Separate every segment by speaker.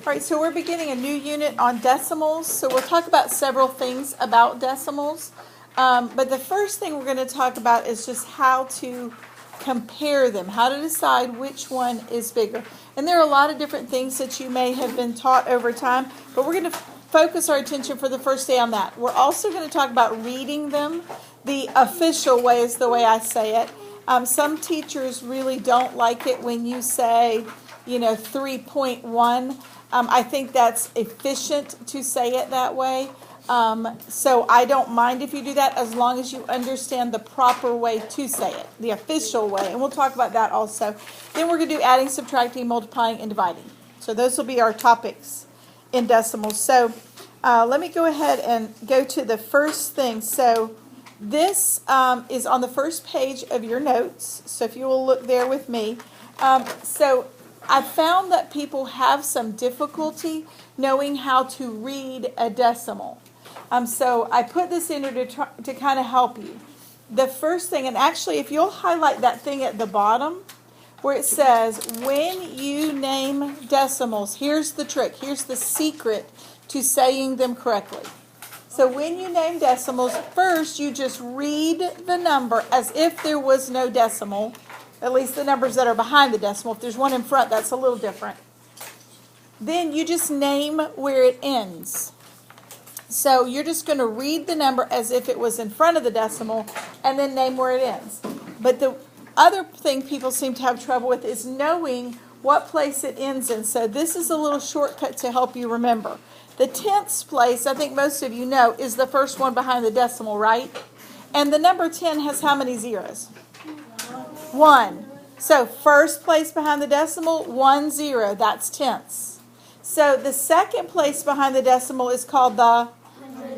Speaker 1: All right, so we're beginning a new unit on decimals. So we'll talk about several things about decimals. But the first thing we're going to talk about is just how to compare them, how to decide which one is bigger. And there are a lot of different things that you may have been taught over time, but we're going to focus our attention for the first day on that. We're also going to talk about reading them. The official way is the way I say it. Some teachers really don't like it when you say, 3.1. I think that's efficient to say it that way. So I don't mind if you do that as long as you understand the proper way to say it, the official way. And we'll talk about that also. Then we're going to do adding, subtracting, multiplying, and dividing. So those will be our topics in decimals. So let me go ahead and go to the first thing. So this is on the first page of your notes. So if you will look there with me. So I found that people have some difficulty knowing how to read a decimal. So I put this in here to kind of help you. The first thing, and actually if you'll highlight that thing at the bottom where it says, when you name decimals, here's the trick, here's the secret to saying them correctly. So when you name decimals, first you just read the number as if there was no decimal. At least the numbers that are behind the decimal. If there's one in front, that's a little different. Then you just name where it ends. So you're just going to read the number as if it was in front of the decimal and then name where it ends. But the other thing people seem to have trouble with is knowing what place it ends in. So this is a little shortcut to help you remember. The tenths place, I think most of you know, is the first one behind the decimal, right? And the number 10 has how many zeros? 1. So first place behind the decimal, 1 0. That's tenths. So the second place behind the decimal is called the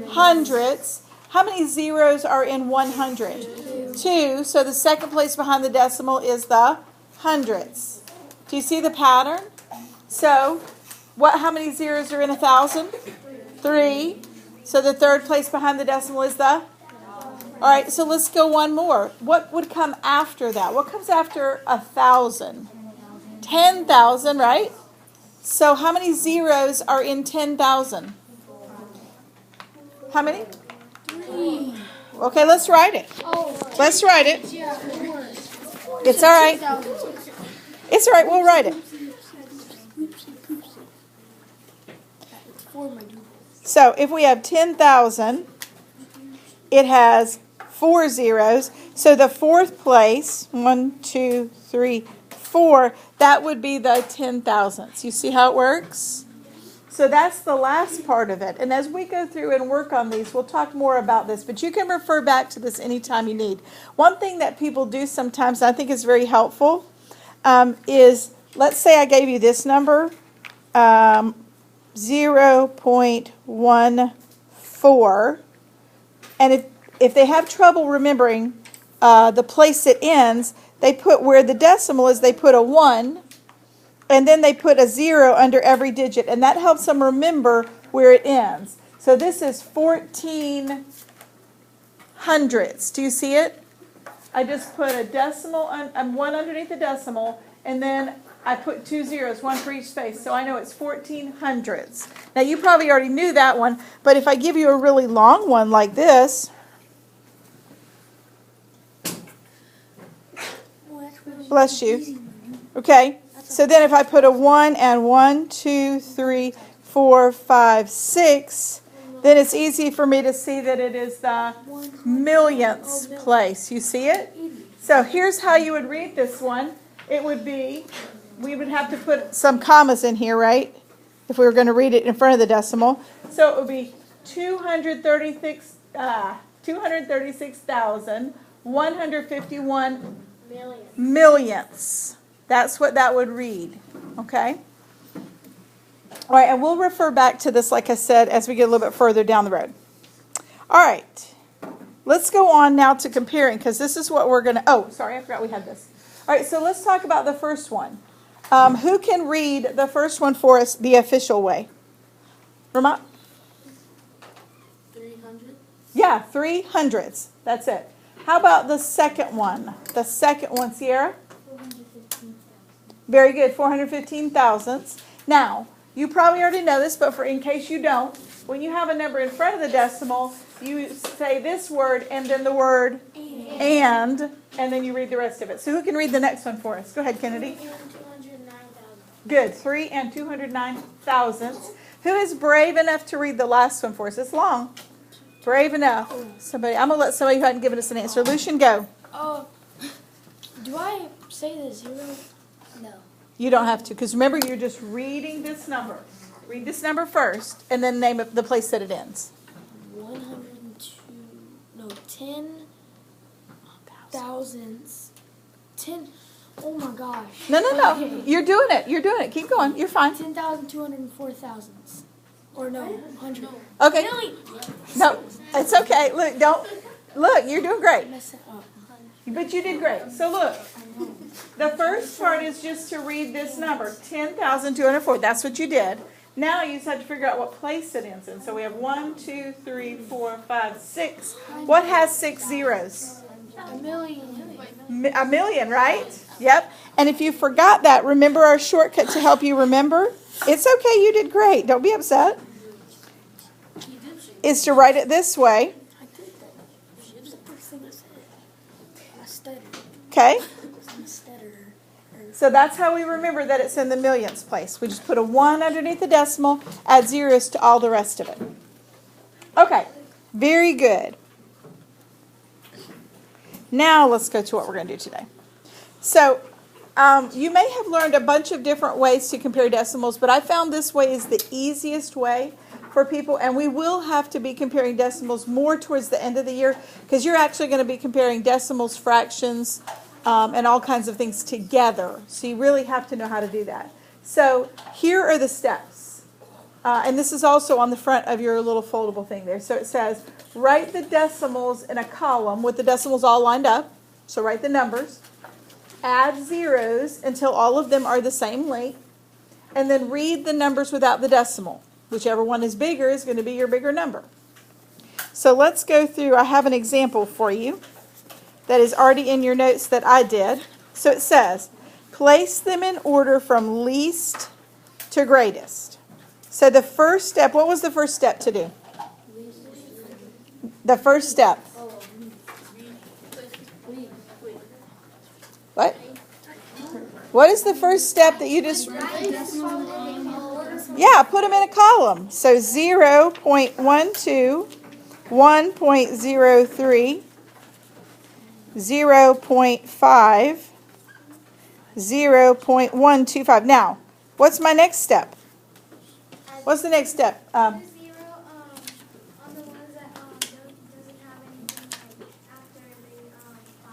Speaker 1: hundredths. How many zeros are in 100? 2. So the second place behind the decimal is the hundredths. Do you see the pattern? So how many zeros are in 1,000? 3. So the third place behind the decimal is the... All right, so let's go one more. What would come after that? What comes after 1,000? 10,000, right? So how many zeros are in 10,000? How many?
Speaker 2: 3.
Speaker 1: Okay, let's write it. Let's write it. It's all right. It's all right, we'll write it. So if we have 10,000, it has 4 zeros. So the fourth place, 1, 2, 3, 4, that would be the 10,000ths. You see how it works? So that's the last part of it. And as we go through and work on these, we'll talk more about this. But you can refer back to this anytime you need. One thing that people do sometimes, I think is very helpful, is, let's say I gave you this number, 0.14. And if they have trouble remembering the place it ends, they put where the decimal is, they put a 1, and then they put a 0 under every digit, and that helps them remember where it ends. So this is 14 hundredths. Do you see it? I just put a decimal, 1 underneath the decimal, and then I put 2 zeros, 1 for each space, so I know it's 14 hundredths. Now you probably already knew that one, but if I give you a really long one like this, bless you. Okay, so then if I put a 1 and 1, 2, 3, 4, 5, 6, then it's easy for me to see that it is the millionths place. You see it? So here's how you would read this one. It would be, we would have to put some commas in here, right? If we were going to read it in front of the decimal. So it would be 236,151 millionths. That's what that would read. Okay? All right, and we'll refer back to this, like I said, as we get a little bit further down the road. All right. Let's go on now to comparing, because this is what we're going to... Oh, sorry, I forgot we had this. All right, so let's talk about the first one. Who can read the first one for us the official way? Vermont?
Speaker 2: 300?
Speaker 1: Yeah, 3 hundredths. That's it. How about the second one? The second one, Sierra?
Speaker 2: 415,000.
Speaker 1: Very good, 415 thousandths. Now, You probably already know this, but in case you don't, when you have a number in front of the decimal, you say this word and then the word and then you read the rest of it. So who can read the next one for us? Go ahead, Kennedy.
Speaker 2: 209,000.
Speaker 1: Good. 3 and 209 thousandths. Who is brave enough to read the last one for us? It's long. Brave enough. Somebody. I'm going to let somebody who hadn't given us an answer. Lucian, go.
Speaker 2: Do I say the zero? No.
Speaker 1: You don't have to, because remember, you're just reading this number. Read this number first, and then name the place that it ends.
Speaker 2: 10 thousandths. 10. Oh my gosh.
Speaker 1: No. You're doing it. You're doing it. Keep going. You're fine.
Speaker 2: 10,204 thousandths. Or no, 100.
Speaker 1: Okay.
Speaker 2: Really?
Speaker 1: No, it's okay. Look, you're doing great.
Speaker 2: Mess it up.
Speaker 1: But you did great. So look, the first part is just to read this number, 10,204. That's what you did. Now you just have to figure out what place it ends in. So we have 1, 2, 3, 4, 5, 6. What has 6 zeros?
Speaker 2: A million.
Speaker 1: A million, right? Yep. And if you forgot that, remember our shortcut to help you remember? It's okay. You did great. Don't be upset. Is to write it this way.
Speaker 2: I did that. It was the first thing I said. I stuttered.
Speaker 1: Okay?
Speaker 2: I'm a stutterer.
Speaker 1: So that's how we remember that it's in the millionths place. We just put a 1 underneath the decimal, add zeros to all the rest of it. Okay, very good. Now let's go to what we're going to do today. So you may have learned a bunch of different ways to compare decimals, but I found this way is the easiest way for people, and we will have to be comparing decimals more towards the end of the year because you're actually going to be comparing decimals, fractions, and all kinds of things together. So you really have to know how to do that. So here are the steps. And this is also on the front of your little foldable thing there. So it says, write the decimals in a column with the decimals all lined up. So write the numbers. Add zeros until all of them are the same length. And then read the numbers without the decimal. Whichever one is bigger is going to be your bigger number. So let's go through. I have an example for you that is already in your notes that I did. So it says, place them in order from least to greatest. So the first step, what was the first step to do? The first step. What? What is the first step that you just... Yeah, put them in a column. So 0.12, 1.03, 0.5, 0.125. Now, what's my next step? What's the next step?
Speaker 3: On the ones that doesn't have anything like after the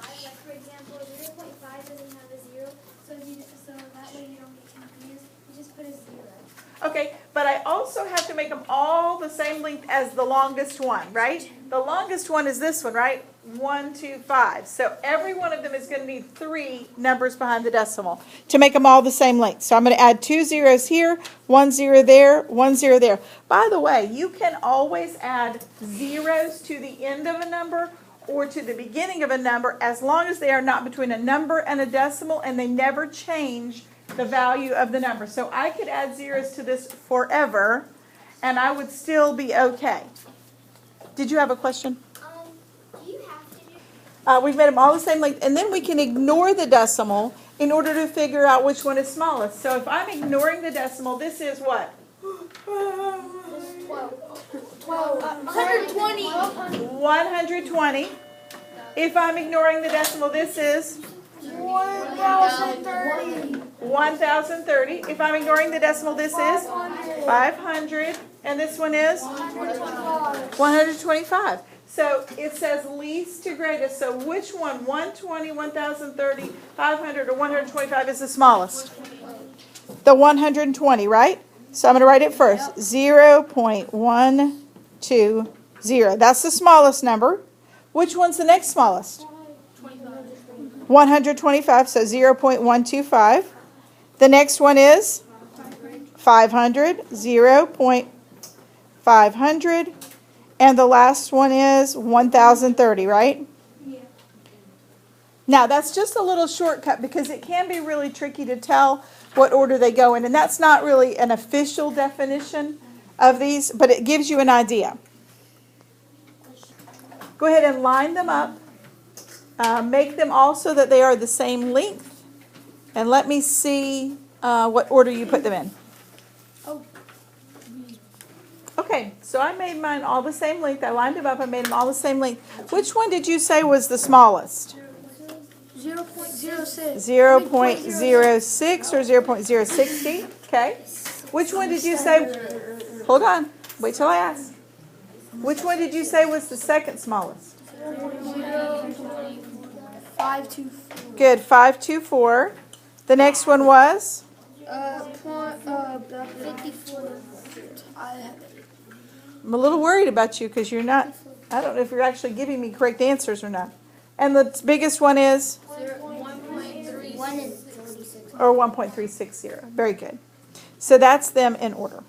Speaker 3: 5. Like for example, 0.5 doesn't have a 0, so that way you don't get confused. You just put a 0.
Speaker 1: Okay, but I also have to make them all the same length as the longest one, right? The longest one is this one, right? 1, 2, 5. So every one of them is going to need 3 numbers behind the decimal to make them all the same length. So I'm going to add 2 zeros here, 1 0 there, 1 0 there. By the way, you can always add zeros to the end of a number or to the beginning of a number as long as they are not between a number and a decimal and they never change the value of the number. So I could add zeros to this forever and I would still be okay. Did you have a question?
Speaker 3: Do you have to do...
Speaker 1: We've made them all the same length, and then we can ignore the decimal in order to figure out which one is smallest. So if I'm ignoring the decimal, this is what?
Speaker 2: 120.
Speaker 1: 120. If I'm ignoring the decimal, this is
Speaker 2: 1,030.
Speaker 1: 1,030. If I'm ignoring the decimal, this is 500. And this one is 125. So it says least to greatest. So which one, 120, 1,030, 500, or 125 is the smallest? The 120, right? So I'm going to write it first. 0.120. That's the smallest number. Which one's the next smallest? 125, so 0.125. The next one is 500, 0.500. And the last one is 1,030, right?
Speaker 3: Yeah.
Speaker 1: Now, that's just a little shortcut because it can be really tricky to tell what order they go in. And that's not really an official definition of these, but it gives you an idea. Go ahead and line them up. Make them all so that they are the same length. And let me see what order you put them in. Okay, so I made mine all the same length. I lined them up. I made them all the same length. Which one did you say was the smallest?
Speaker 2: 0.06.
Speaker 1: 0.06 or 0.060? Okay. Which one did you say? Hold on. Wait till I ask. Which one did you say was the second smallest?
Speaker 2: 524.
Speaker 1: Good, 524. The next one was?
Speaker 2: 54.
Speaker 1: I'm a little worried about you because you're not, I don't know if you're actually giving me correct answers or not. And the biggest one is?
Speaker 2: 1.36.
Speaker 1: Or 1.360. Very good. So that's them in order.